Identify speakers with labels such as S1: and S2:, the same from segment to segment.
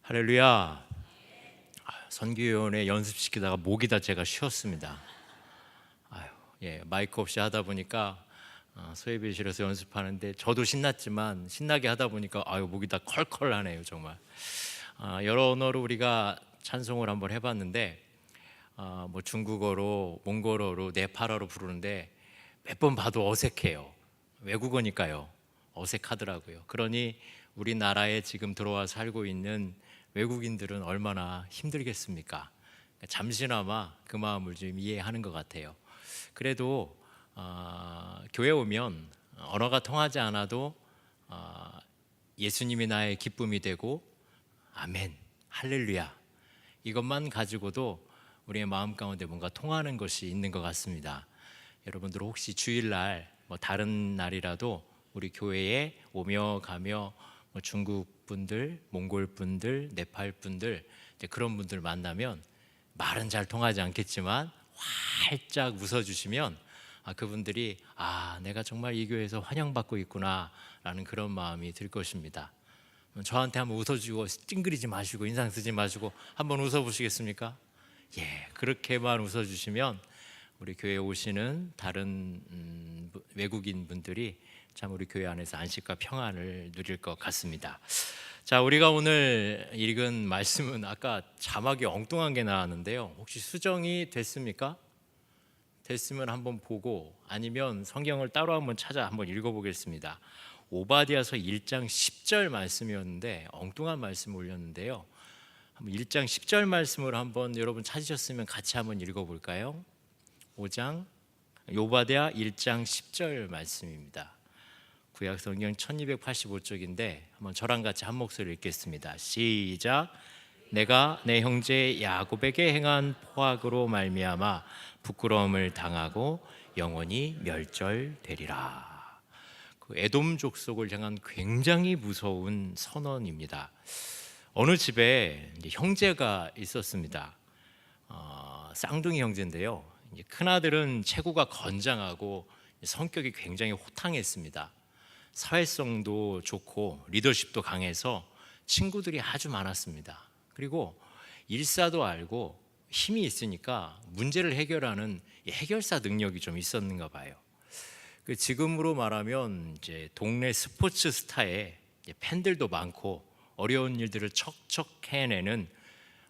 S1: 할렐루야. 선교위원회 연습시키다가 목이 다 제가 쉬었습니다. 마이크 없이 하다 보니까 소예배실에서 연습하는데 저도 신났지만 신나게 하다 보니까 목이 다 컬컬하네요 정말. 여러 언어로 우리가 찬송을 한번 해봤는데 중국어로, 몽골어로, 네팔어로 부르는데 몇 번 봐도 어색해요. 외국어니까요. 어색하더라고요. 그러니 우리나라에 지금 들어와 살고 있는 외국인들은 얼마나 힘들겠습니까? 잠시나마 그 마음을 좀 이해하는 것 같아요. 그래도 교회 오면 언어가 통하지 않아도 예수님이 나의 기쁨이 되고 아멘, 할렐루야 이것만 가지고도 우리의 마음 가운데 뭔가 통하는 것이 있는 것 같습니다. 여러분들 혹시 주일날 다른 날이라도 우리 교회에 오며 가며 중국 분들, 몽골 분들, 네팔 분들 그런 분들 만나면 말은 잘 통하지 않겠지만 활짝 웃어주시면 그분들이 내가 정말 이 교회에서 환영받고 있구나 라는 그런 마음이 들 것입니다. 저한테 한번 웃어주고 찡그리지 마시고 인상 쓰지 마시고 한번 웃어보시겠습니까? 그렇게만 웃어주시면 우리 교회에 오시는 다른 외국인 분들이 참 우리 교회 안에서 안식과 평안을 누릴 것 같습니다. 자, 우리가 오늘 읽은 말씀은 아까 자막이 엉뚱한 게 나왔는데요. 혹시 수정이 됐습니까? 됐으면 한번 보고 아니면 성경을 따로 한번 찾아 한번 읽어보겠습니다. 오바댜서 1장 10절 말씀이었는데 엉뚱한 말씀을 올렸는데요. 1장 10절 말씀을 한번 여러분 찾으셨으면 같이 한번 읽어볼까요? 5장 오바댜 1장 10절 말씀입니다. 구약성경 1285쪽인데 한번 저랑 같이 한 목소리로 읽겠습니다. 시작. 내가 내 형제 야곱에게 행한 포악으로 말미암아 부끄러움을 당하고 영원히 멸절되리라. 에돔 족속을 향한 굉장히 무서운 선언입니다. 어느 집에 형제가 있었습니다. 쌍둥이 형제인데요. 큰아들은 체구가 건장하고 성격이 굉장히 호탕했습니다. 사회성도 좋고 리더십도 강해서 친구들이 아주 많았습니다. 그리고 일사도 알고 힘이 있으니까 문제를 해결하는 해결사 능력이 좀 있었는가 봐요. 지금으로 말하면 이제 동네 스포츠 스타에 팬들도 많고 어려운 일들을 척척 해내는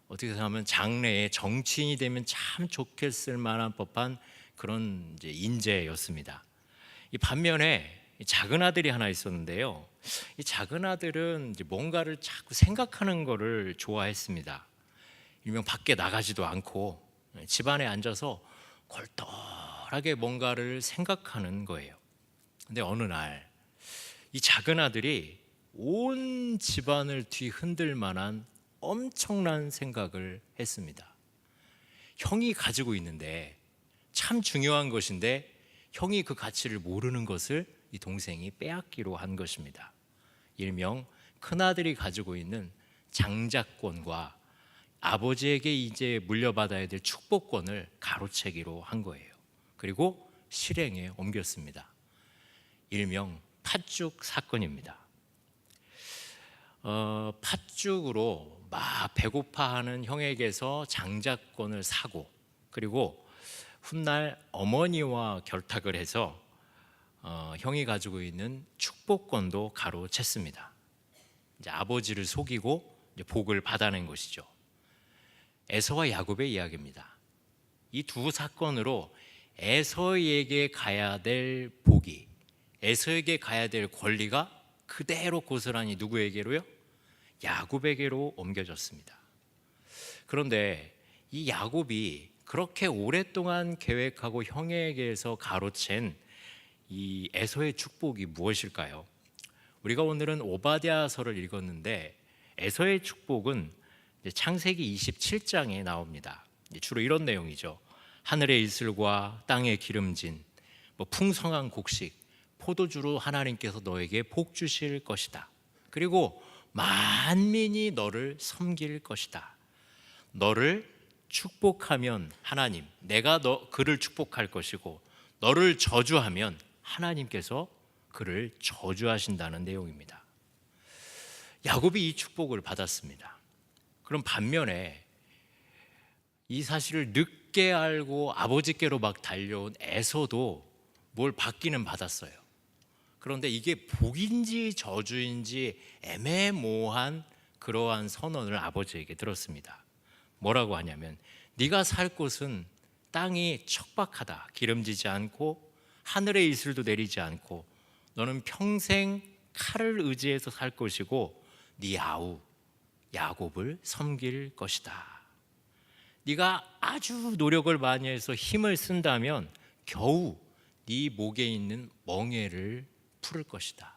S1: 어떻게 생각하면 장래에 정치인이 되면 참 좋겠을 만한 법한 그런 이제 인재였습니다. 이 반면에 작은 아들이 하나 있었는데요. 이 작은 아들은 이제 뭔가를 자꾸 생각하는 거를 좋아했습니다. 일명 밖에 나가지도 않고 집안에 앉아서 골똘하게 뭔가를 생각하는 거예요. 근데 어느 날 이 작은 아들이 온 집안을 뒤흔들 만한 엄청난 생각을 했습니다. 형이 가지고 있는데 참 중요한 것인데 형이 그 가치를 모르는 것을 이 동생이 빼앗기로 한 것입니다. 일명 큰아들이 가지고 있는 장자권과 아버지에게 이제 물려받아야 될 축복권을 가로채기로 한 거예요. 그리고 실행에 옮겼습니다. 일명 팥죽 사건입니다. 팥죽으로 막 배고파하는 형에게서 장자권을 사고 그리고 훗날 어머니와 결탁을 해서 형이 가지고 있는 축복권도 가로챘습니다. 이제 아버지를 속이고 이제 복을 받아낸 것이죠. 에서와 야곱의 이야기입니다. 이 두 사건으로 에서에게 가야 될 복이, 에서에게 가야 될 권리가 그대로 고스란히 누구에게로요? 야곱에게로 옮겨졌습니다. 그런데 이 야곱이 그렇게 오랫동안 계획하고 형에게서 가로챈 이 에서의 축복이 무엇일까요? 우리가 오늘은 오바댜서를 읽었는데 에서의 축복은 창세기 27장에 나옵니다. 주로 이런 내용이죠. 하늘의 이슬과 땅의 기름진 풍성한 곡식 포도주로 하나님께서 너에게 복 주실 것이다. 그리고 만민이 너를 섬길 것이다. 너를 축복하면 하나님, 내가 그를 축복할 것이고 너를 저주하면 하나님께서 그를 저주하신다는 내용입니다. 야곱이 이 축복을 받았습니다. 그럼 반면에 이 사실을 늦게 알고 아버지께로 막 달려온 에서도 뭘 받기는 받았어요. 그런데 이게 복인지 저주인지 애매모호한 그러한 선언을 아버지에게 들었습니다. 뭐라고 하냐면, 네가 살 곳은 땅이 척박하다, 기름지지 않고 하늘의 이슬도 내리지 않고 너는 평생 칼을 의지해서 살 것이고 네 아우 야곱을 섬길 것이다. 네가 아주 노력을 많이 해서 힘을 쓴다면 겨우 네 목에 있는 멍에를 풀을 것이다.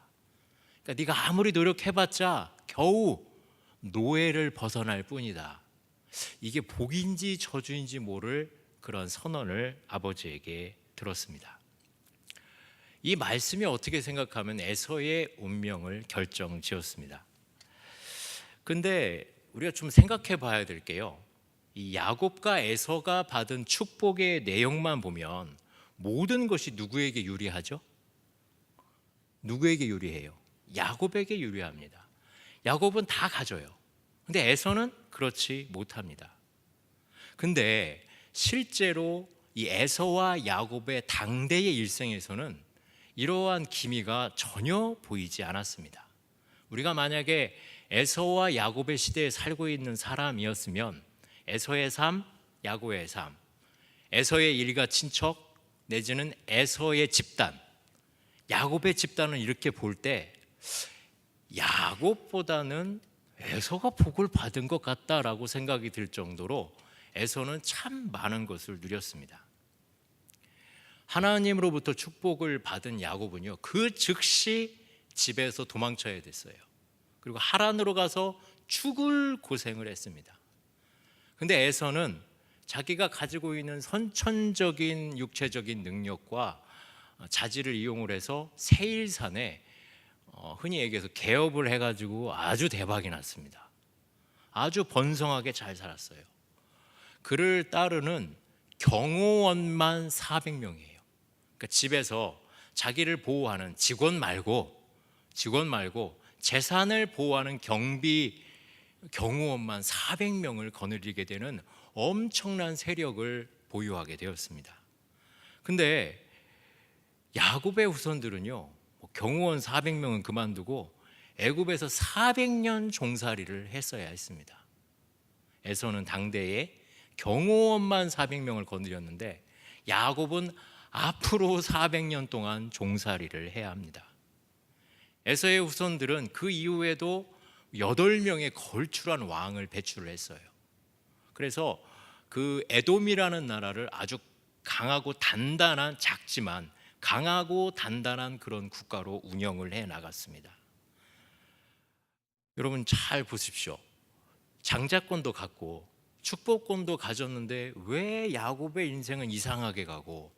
S1: 그러니까 네가 아무리 노력해봤자 겨우 노예를 벗어날 뿐이다. 이게 복인지 저주인지 모를 그런 선언을 아버지에게 들었습니다. 이 말씀이 어떻게 생각하면 에서의 운명을 결정지었습니다. 근데 우리가 좀 생각해 봐야 될 게요, 이 야곱과 에서가 받은 축복의 내용만 보면 모든 것이 누구에게 유리하죠? 누구에게 유리해요? 야곱에게 유리합니다. 야곱은 다 가져요. 근데 에서는 그렇지 못합니다. 근데 실제로 이 에서와 야곱의 당대의 일생에서는 이러한 기미가 전혀 보이지 않았습니다. 우리가 만약에 에서와 야곱의 시대에 살고 있는 사람이었으면 에서의 삶, 야곱의 삶, 에서의 일가 친척 내지는 에서의 집단, 야곱의 집단을 이렇게 볼 때 야곱보다는 에서가 복을 받은 것 같다라고 생각이 들 정도로 에서는 참 많은 것을 누렸습니다. 하나님으로부터 축복을 받은 야곱은요, 그 즉시 집에서 도망쳐야 됐어요. 그리고 하란으로 가서 죽을 고생을 했습니다. 근데 에서는 자기가 가지고 있는 선천적인 육체적인 능력과 자질을 이용을 해서 세일산에 흔히 얘기해서 개업을 해가지고 아주 대박이 났습니다. 아주 번성하게 잘 살았어요. 그를 따르는 경호원만 400명이에요. 그러니까 집에서 자기를 보호하는 직원 말고 재산을 보호하는 경호원만 400명을 거느리게 되는 엄청난 세력을 보유하게 되었습니다. 근데 야곱의 후손들은요, 경호원 400명은 그만두고 애굽에서 400년 종살이를 했어야 했습니다. 에서는 당대에 경호원만 400명을 거느렸는데 야곱은 앞으로 400년 동안 종살이를 해야 합니다. 에서의 후손들은 그 이후에도 8명의 걸출한 왕을 배출을 했어요. 그래서 그 에돔이라는 나라를 아주 강하고 단단한, 작지만 강하고 단단한 그런 국가로 운영을 해 나갔습니다. 여러분 잘 보십시오. 장자권도 갖고 축복권도 가졌는데 왜 야곱의 인생은 이상하게 가고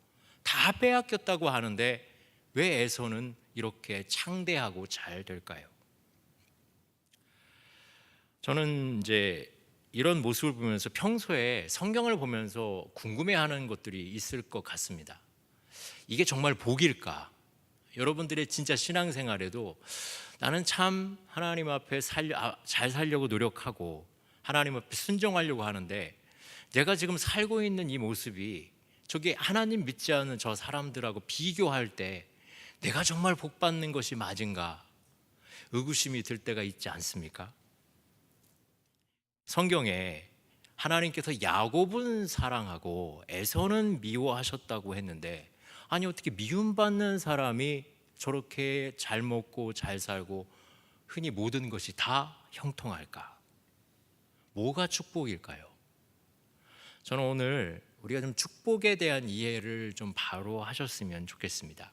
S1: 다 빼앗겼다고 하는데 왜 에서는 이렇게 창대하고 잘 될까요? 저는 이제 이런 모습을 보면서 평소에 성경을 보면서 궁금해하는 것들이 있을 것 같습니다. 이게 정말 복일까? 여러분들의 진짜 신앙생활에도 나는 참 하나님 앞에 잘 살려고 노력하고 하나님 앞에 순종하려고 하는데 내가 지금 살고 있는 이 모습이 저게 하나님 믿지 않는 저 사람들하고 비교할 때 내가 정말 복 받는 것이 맞은가? 의구심이 들 때가 있지 않습니까? 성경에 하나님께서 야곱은 사랑하고 에서는 미워하셨다고 했는데, 아니 어떻게 미움받는 사람이 저렇게 잘 먹고 잘 살고 흔히 모든 것이 다 형통할까? 뭐가 축복일까요? 저는 오늘 우리가 좀 축복에 대한 이해를 좀 바로 하셨으면 좋겠습니다.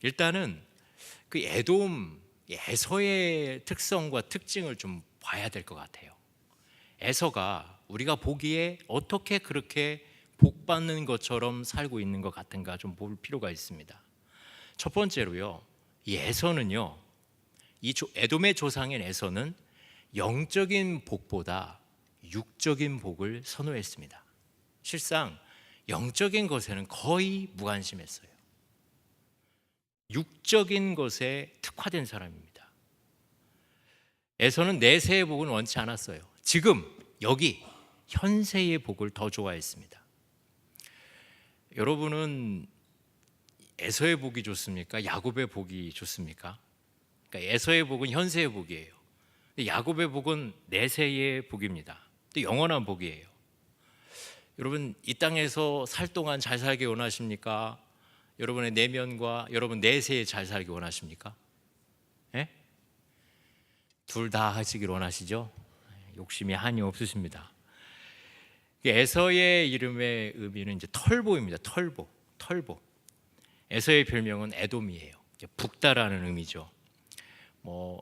S1: 일단은 그 에돔, 에서의 특성과 특징을 좀 봐야 될 것 같아요. 에서가 우리가 보기에 어떻게 그렇게 복 받는 것처럼 살고 있는 것 같은가 좀 볼 필요가 있습니다. 첫 번째로요, 이 에서는요, 이 에돔의 조상인 에서는 영적인 복보다 육적인 복을 선호했습니다. 실상 영적인 것에는 거의 무관심했어요. 육적인 것에 특화된 사람입니다. 에서는 내세의 복은 원치 않았어요. 지금 여기 현세의 복을 더 좋아했습니다. 여러분은 에서의 복이 좋습니까? 야곱의 복이 좋습니까? 그러니까 에서의 복은 현세의 복이에요. 야곱의 복은 내세의 복입니다. 또 영원한 복이에요. 여러분, 이 땅에서 살 동안 잘 살기 원하십니까? 여러분의 내면과 여러분 내세에 잘 살기 원하십니까? 예? 둘 다 하시길 원하시죠? 욕심이 한이 없으십니다. 에서의 이름의 의미는 이제 털보입니다. 털보. 에서의 별명은 에돔이에요. 북다라는 의미죠. 뭐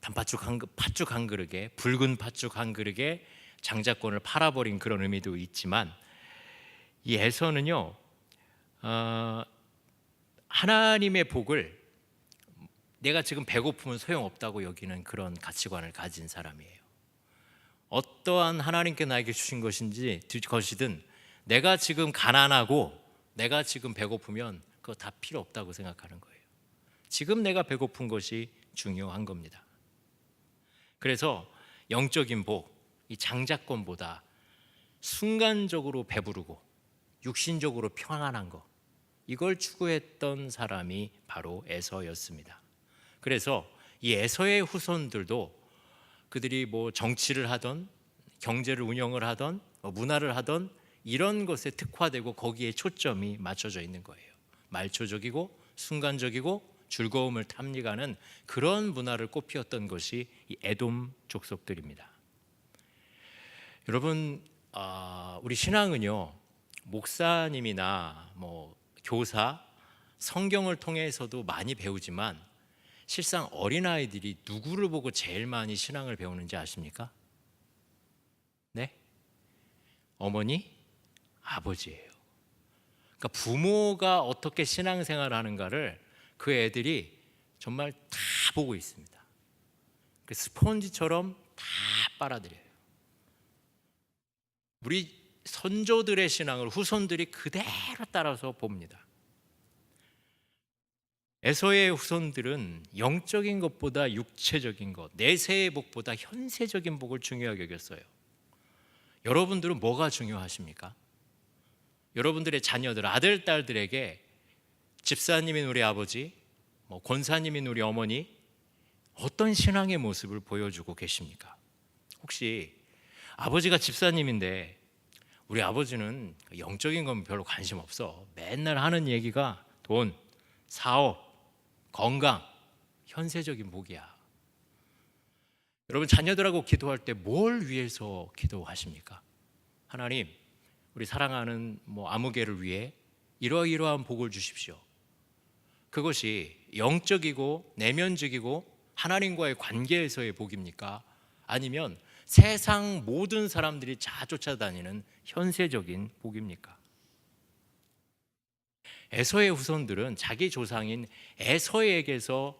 S1: 팥죽 한 그릇에, 붉은 팥죽 한 그릇에 장자권을 팔아버린 그런 의미도 있지만, 이 에서는요, 하나님의 복을 내가 지금 배고프면 소용없다고 여기는 그런 가치관을 가진 사람이에요. 어떠한 하나님께 나에게 주신 것이든 내가 지금 가난하고 내가 지금 배고프면 그거 다 필요 없다고 생각하는 거예요. 지금 내가 배고픈 것이 중요한 겁니다. 그래서 영적인 복, 이 장자권보다 순간적으로 배부르고 육신적으로 평안한 것, 이걸 추구했던 사람이 바로 에서였습니다. 그래서 이 에서의 후손들도 그들이 뭐 정치를 하던 경제를 운영을 하던 문화를 하던 이런 것에 특화되고 거기에 초점이 맞춰져 있는 거예요. 말초적이고 순간적이고 즐거움을 탐닉하는 그런 문화를 꽃피웠던 것이 이 에돔 족속들입니다. 여러분, 우리 신앙은요, 목사님이나 뭐 교사, 성경을 통해서도 많이 배우지만 실상 어린아이들이 누구를 보고 제일 많이 신앙을 배우는지 아십니까? 네? 어머니, 아버지예요. 그러니까 부모가 어떻게 신앙생활을 하는가를 그 애들이 정말 다 보고 있습니다. 그 스펀지처럼 다 빨아들여요. 우리 선조들의 신앙을 후손들이 그대로 따라서 봅니다. 에서의 후손들은 영적인 것보다 육체적인 것, 내세의 복보다 현세적인 복을 중요하게 여겼어요. 여러분들은 뭐가 중요하십니까? 여러분들의 자녀들, 아들, 딸들에게 집사님인 우리 아버지, 권사님인 우리 어머니, 어떤 신앙의 모습을 보여주고 계십니까? 혹시 아버지가 집사님인데 우리 아버지는 영적인 건 별로 관심 없어. 맨날 하는 얘기가 돈, 사업, 건강, 현세적인 복이야. 여러분, 자녀들하고 기도할 때 뭘 위해서 기도하십니까? 하나님, 우리 사랑하는 아무개를 위해 이러이러한 복을 주십시오. 그것이 영적이고 내면적이고 하나님과의 관계에서의 복입니까? 아니면 세상 모든 사람들이 다 쫓아다니는 현세적인 복입니까? 에서의 후손들은 자기 조상인 에서에게서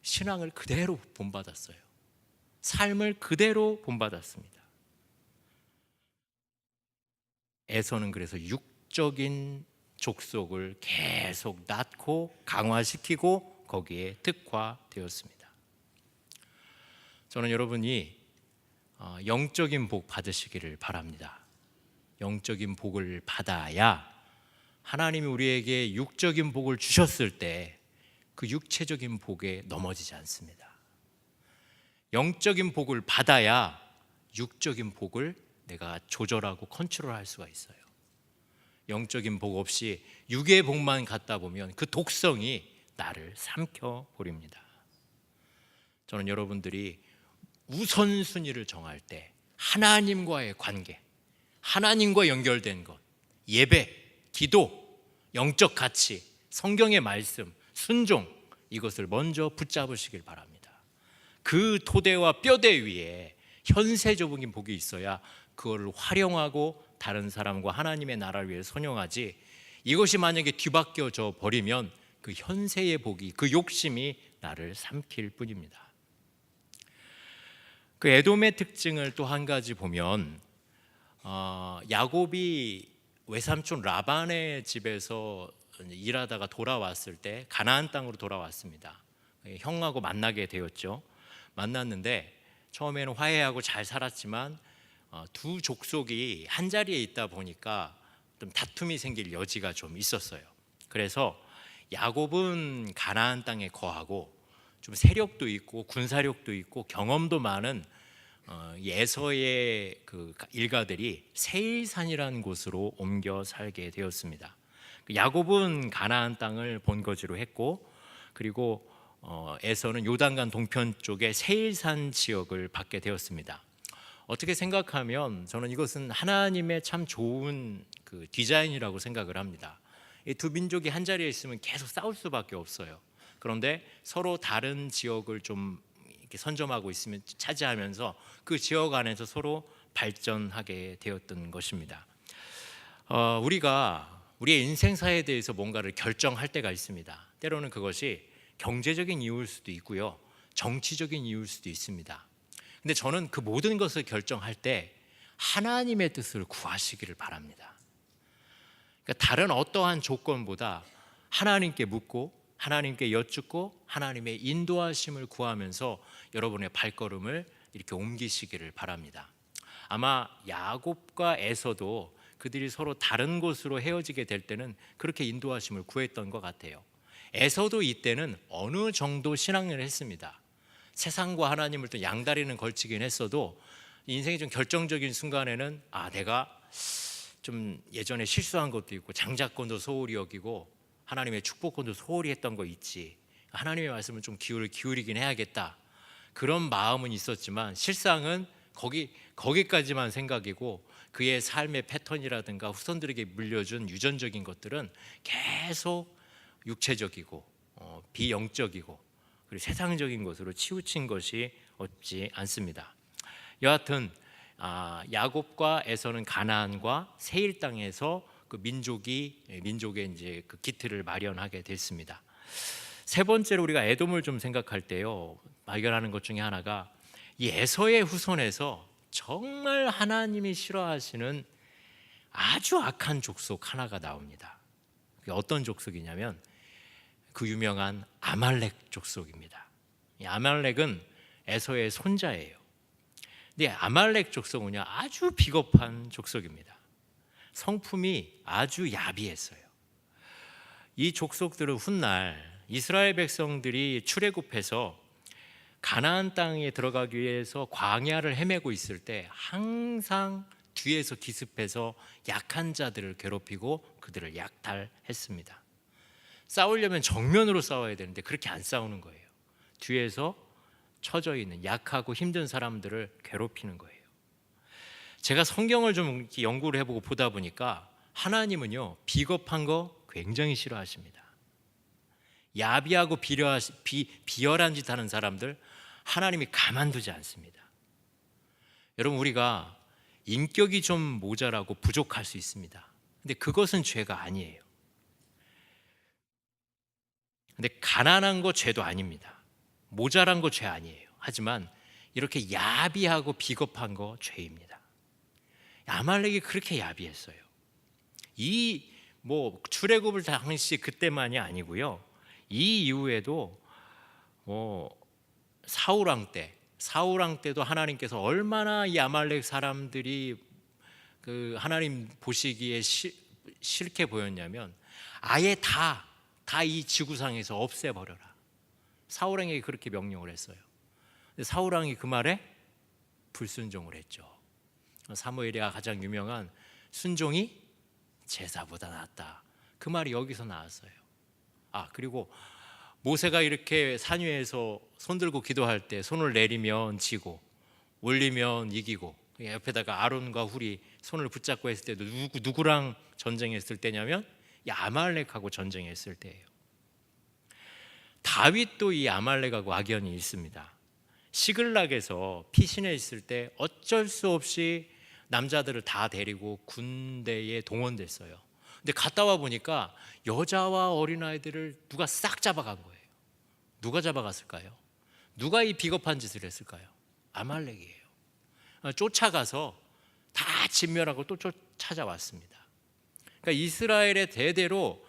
S1: 신앙을 그대로 본받았어요. 삶을 그대로 본받았습니다. 에서는 그래서 육적인 족속을 계속 낳고 강화시키고 거기에 특화되었습니다. 저는 여러분이 영적인 복 받으시기를 바랍니다. 영적인 복을 받아야 하나님이 우리에게 육적인 복을 주셨을 때 그 육체적인 복에 넘어지지 않습니다. 영적인 복을 받아야 육적인 복을 내가 조절하고 컨트롤할 수가 있어요. 영적인 복 없이 육의 복만 갖다 보면 그 독성이 나를 삼켜버립니다. 저는 여러분들이 우선순위를 정할 때 하나님과의 관계, 하나님과 연결된 것, 예배, 기도, 영적 가치, 성경의 말씀, 순종, 이것을 먼저 붙잡으시길 바랍니다. 그 토대와 뼈대 위에 현세적인 복이 있어야 그거를 활용하고 다른 사람과 하나님의 나라를 위해 선용하지, 이것이 만약에 뒤바뀌어져 버리면 그 현세의 복이, 그 욕심이 나를 삼킬 뿐입니다. 그 에돔의 특징을 또 한 가지 보면, 야곱이 외삼촌 라반의 집에서 일하다가 돌아왔을 때 가나안 땅으로 돌아왔습니다. 형하고 만나게 되었죠. 만났는데 처음에는 화해하고 잘 살았지만 두 족속이 한 자리에 있다 보니까 좀 다툼이 생길 여지가 좀 있었어요. 그래서 야곱은 가나안 땅에 거하고 좀 세력도 있고 군사력도 있고 경험도 많은 에서의 그 일가들이 세일산이라는 곳으로 옮겨 살게 되었습니다. 야곱은 가나안 땅을 본거지로 했고, 그리고 에서는 요단강 동편 쪽에 세일산 지역을 받게 되었습니다. 어떻게 생각하면 저는 이것은 하나님의 참 좋은 그 디자인이라고 생각을 합니다. 이 두 민족이 한 자리에 있으면 계속 싸울 수밖에 없어요. 그런데 서로 다른 지역을 좀 이렇게 선점하고 있으면 차지하면서 그 지역 안에서 서로 발전하게 되었던 것입니다. 우리가 우리의 인생사에 대해서 뭔가를 결정할 때가 있습니다. 때로는 그것이 경제적인 이유일 수도 있고요, 정치적인 이유일 수도 있습니다. 근데 저는 그 모든 것을 결정할 때 하나님의 뜻을 구하시기를 바랍니다. 그러니까 다른 어떠한 조건보다 하나님께 묻고 하나님께 여쭙고 하나님의 인도하심을 구하면서 여러분의 발걸음을 이렇게 옮기시기를 바랍니다. 아마 야곱과 에서도 그들이 서로 다른 곳으로 헤어지게 될 때는 그렇게 인도하심을 구했던 것 같아요. 에서도 이때는 어느 정도 신앙을 했습니다. 세상과 하나님을 또 양다리는 걸치긴 했어도 인생의 좀 결정적인 순간에는 내가 좀 예전에 실수한 것도 있고 장자권도 소홀히 여기고 하나님의 축복권도 소홀히 했던 거 있지, 하나님의 말씀을 좀 기울이긴 해야겠다, 그런 마음은 있었지만 실상은 거기까지만 생각이고 그의 삶의 패턴이라든가 후손들에게 물려준 유전적인 것들은 계속 육체적이고 비영적이고 그리고 세상적인 것으로 치우친 것이 없지 않습니다. 여하튼 야곱과 에서는 가나안과 세일 땅에서 그 민족의 이제 그 기틀을 마련하게 됐습니다. 세 번째로 우리가 에돔을 좀 생각할 때요, 발견하는 것 중에 하나가 이 에서의 후손에서 정말 하나님이 싫어하시는 아주 악한 족속 하나가 나옵니다. 그게 어떤 족속이냐면 그 유명한 아말렉 족속입니다. 이 아말렉은 에서의 손자예요. 근데 아말렉 족속은요, 아주 비겁한 족속입니다. 성품이 아주 야비했어요. 이 족속들은 훗날 이스라엘 백성들이 출애굽해서 가나안 땅에 들어가기 위해서 광야를 헤매고 있을 때 항상 뒤에서 기습해서 약한 자들을 괴롭히고 그들을 약탈했습니다. 싸우려면 정면으로 싸워야 되는데 그렇게 안 싸우는 거예요. 뒤에서 처져 있는 약하고 힘든 사람들을 괴롭히는 거예요. 제가 성경을 좀 이렇게 연구를 해보고 보다 보니까 하나님은요, 비겁한 거 굉장히 싫어하십니다. 야비하고 비열한 짓 하는 사람들 하나님이 가만두지 않습니다. 여러분, 우리가 인격이 좀 모자라고 부족할 수 있습니다. 근데 그것은 죄가 아니에요. 근데 가난한 거 죄도 아닙니다. 모자란 거 죄 아니에요. 하지만 이렇게 야비하고 비겁한 거 죄입니다. 아말렉이 그렇게 야비했어요. 이 출애굽을 당시 그때만이 아니고요, 이 이후에도 사울 왕 때도 하나님께서 얼마나 이 아말렉 사람들이 그 하나님 보시기에 싫게 보였냐면 아예 다 이 지구상에서 없애버려라. 사울 왕에게 그렇게 명령을 했어요. 근데 사울 왕이 그 말에 불순종을 했죠. 사무엘이가 가장 유명한 순종이 제사보다 낫다, 그 말이 여기서 나왔어요. 그리고 모세가 이렇게 산 위에서 손 들고 기도할 때 손을 내리면 지고 올리면 이기고, 옆에다가 아론과 훌이 손을 붙잡고 했을 때도 누구랑 전쟁했을 때냐면 이 아말렉하고 전쟁했을 때예요. 다윗도 이 아말렉하고 악연이 있습니다. 시글락에서 피신해 있을 때 어쩔 수 없이 남자들을 다 데리고 군대에 동원됐어요. 근데 갔다 와 보니까 여자와 어린아이들을 누가 싹 잡아간 거예요. 누가 잡아갔을까요? 누가 이 비겁한 짓을 했을까요? 아말렉이에요. 쫓아가서 다 진멸하고 또 찾아왔습니다. 그러니까 이스라엘의 대대로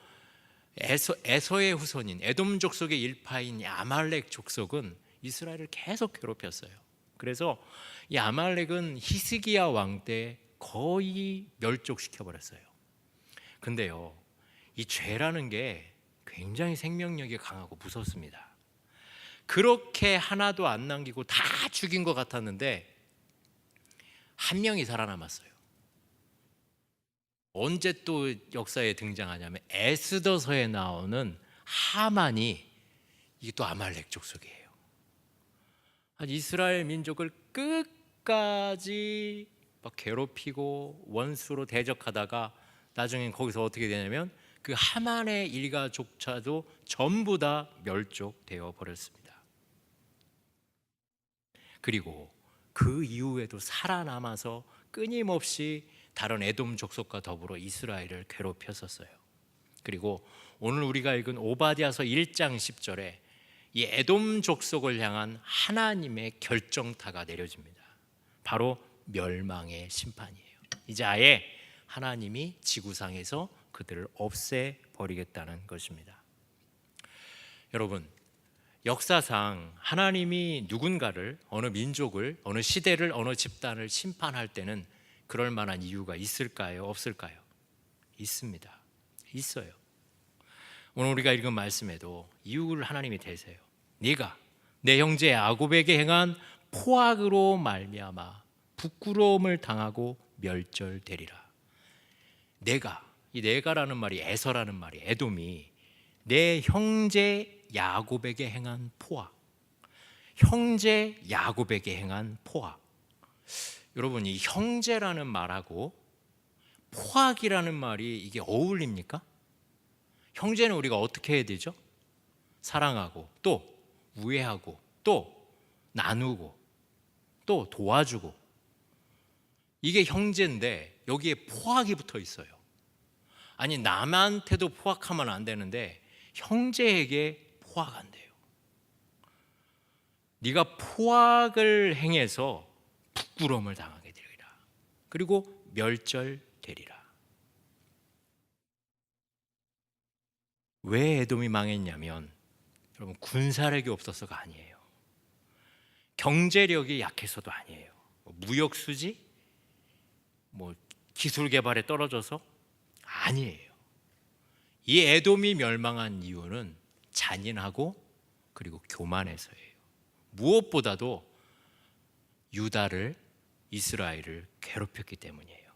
S1: 에서의 후손인 에돔 족속의 일파인 아말렉 족속은 이스라엘을 계속 괴롭혔어요. 그래서 이 아말렉은 히스기야 왕 때 거의 멸족시켜 버렸어요. 근데요, 이 죄라는 게 굉장히 생명력이 강하고 무섭습니다. 그렇게 하나도 안 남기고 다 죽인 것 같았는데 한 명이 살아남았어요. 언제 또 역사에 등장하냐면 에스더서에 나오는 하만이, 이게 또 아말렉 족속이에요. 이스라엘 민족을 끝까지 막 괴롭히고 원수로 대적하다가 나중엔 거기서 어떻게 되냐면 그 하만의 일가족차도 전부 다 멸족되어 버렸습니다. 그리고 그 이후에도 살아남아서 끊임없이 다른 에돔 족속과 더불어 이스라엘을 괴롭혔었어요. 그리고 오늘 우리가 읽은 오바댜서 1장 10절에 이 에돔 족속을 향한 하나님의 결정타가 내려집니다. 바로 멸망의 심판이에요. 이제 아예 하나님이 지구상에서 그들을 없애버리겠다는 것입니다. 여러분, 역사상 하나님이 누군가를, 어느 민족을, 어느 시대를, 어느 집단을 심판할 때는 그럴 만한 이유가 있을까요? 없을까요? 있습니다. 있어요. 오늘 우리가 읽은 말씀에도 이유를 하나님이 대세요. 네가 내 형제 야곱에게 행한 포악으로 말미암아 부끄러움을 당하고 멸절되리라. 이 내가라는 말이 에서라는 말이, 에돔이 내 형제 야곱에게 행한 포악, 형제 야곱에게 행한 포악. 여러분, 이 형제라는 말하고 포악이라는 말이 이게 어울립니까? 형제는 우리가 어떻게 해야 되죠? 사랑하고, 또 우애하고, 또 나누고, 또 도와주고. 이게 형제인데 여기에 포악이 붙어 있어요. 아니, 남한테도 포악하면 안 되는데 형제에게 포악 안 돼요. 네가 포악을 행해서 부끄러움을 당하게 되리라. 그리고 멸절되리라. 왜 에돔이 망했냐면, 여러분, 군사력이 없어서가 아니에요. 경제력이 약해서도 아니에요. 무역 수지, 기술 개발에 떨어져서 아니에요. 이 에돔이 멸망한 이유는 잔인하고 그리고 교만해서예요. 무엇보다도 유다를, 이스라엘을 괴롭혔기 때문이에요.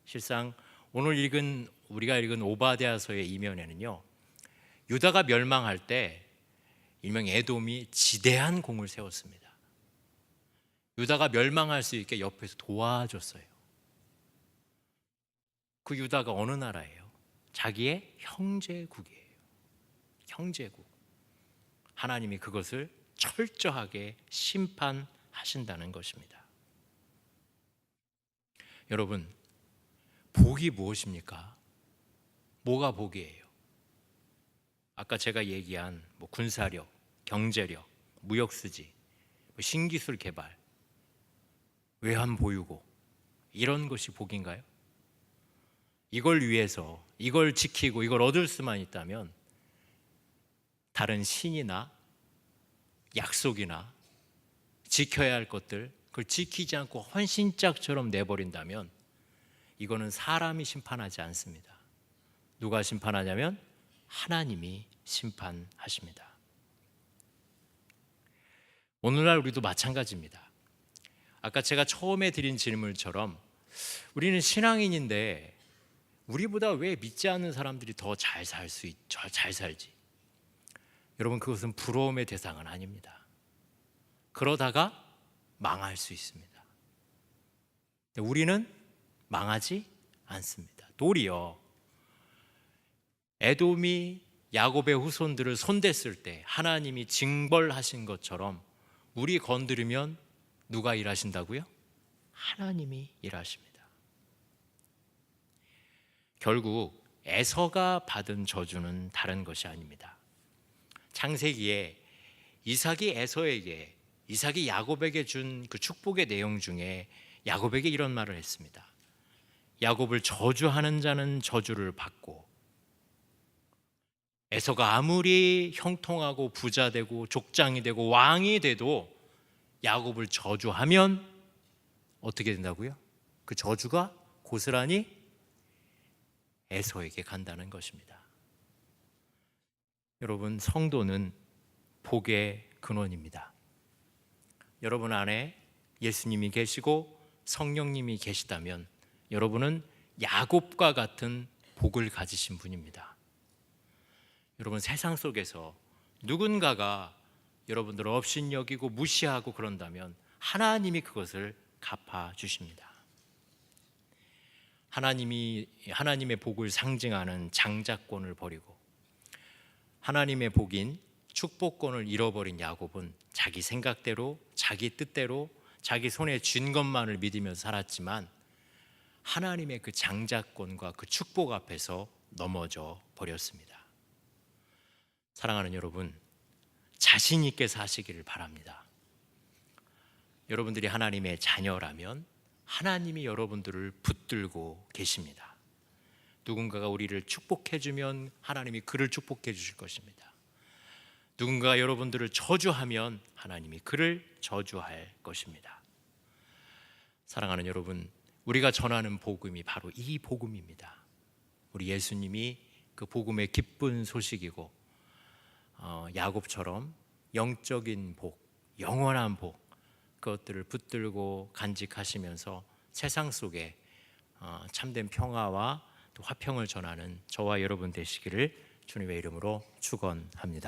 S1: 실상 오늘 우리가 읽은 오바댜서의 이면에는요, 유다가 멸망할 때 일명 에돔이 지대한 공을 세웠습니다. 유다가 멸망할 수 있게 옆에서 도와줬어요. 그 유다가 어느 나라예요? 자기의 형제국이에요. 형제국. 하나님이 그것을 철저하게 심판하신다는 것입니다. 여러분, 복이 무엇입니까? 뭐가 복이에요? 아까 제가 얘기한 군사력, 경제력, 무역수지, 신기술 개발, 외환 보유고, 이런 것이 복인가요? 이걸 위해서, 이걸 지키고 이걸 얻을 수만 있다면 다른 신이나 약속이나 지켜야 할 것들, 그걸 지키지 않고 헌신짝처럼 내버린다면 이거는 사람이 심판하지 않습니다. 누가 심판하냐면 하나님이 심판하십니다. 오늘날 우리도 마찬가지입니다. 아까 제가 처음에 드린 질문처럼 우리는 신앙인인데 우리보다 왜 믿지 않는 사람들이 더 잘 살지? 여러분, 그것은 부러움의 대상은 아닙니다. 그러다가 망할 수 있습니다. 우리는 망하지 않습니다. 도리어 에돔이 야곱의 후손들을 손댔을 때 하나님이 징벌하신 것처럼 우리 건드리면 누가 일하신다고요? 하나님이 일하십니다. 결국 에서가 받은 저주는 다른 것이 아닙니다. 창세기에 이삭이 야곱에게 준 그 축복의 내용 중에 야곱에게 이런 말을 했습니다. 야곱을 저주하는 자는 저주를 받고, 에서가 아무리 형통하고 부자 되고 족장이 되고 왕이 돼도 야곱을 저주하면 어떻게 된다고요? 그 저주가 고스란히 에서에게 간다는 것입니다. 여러분, 성도는 복의 근원입니다. 여러분 안에 예수님이 계시고 성령님이 계시다면 여러분은 야곱과 같은 복을 가지신 분입니다. 여러분, 세상 속에서 누군가가 여러분들을 업신여기고 무시하고 그런다면 하나님이 그것을 갚아주십니다. 하나님의 복을 상징하는 장자권을 버리고 하나님의 복인 축복권을 잃어버린 야곱은 자기 생각대로, 자기 뜻대로, 자기 손에 쥔 것만을 믿으면서 살았지만 하나님의 그 장자권과 그 축복 앞에서 넘어져 버렸습니다. 사랑하는 여러분, 자신 있게 사시기를 바랍니다. 여러분들이 하나님의 자녀라면 하나님이 여러분들을 붙들고 계십니다. 누군가가 우리를 축복해주면 하나님이 그를 축복해 주실 것입니다. 누군가가 여러분들을 저주하면 하나님이 그를 저주할 것입니다. 사랑하는 여러분, 우리가 전하는 복음이 바로 이 복음입니다. 우리 예수님이 그 복음의 기쁜 소식이고 야곱처럼 영적인 복, 영원한 복, 그것들을 붙들고 간직하시면서 세상 속에 참된 평화와 또 화평을 전하는 저와 여러분 되시기를 주님의 이름으로 축원합니다.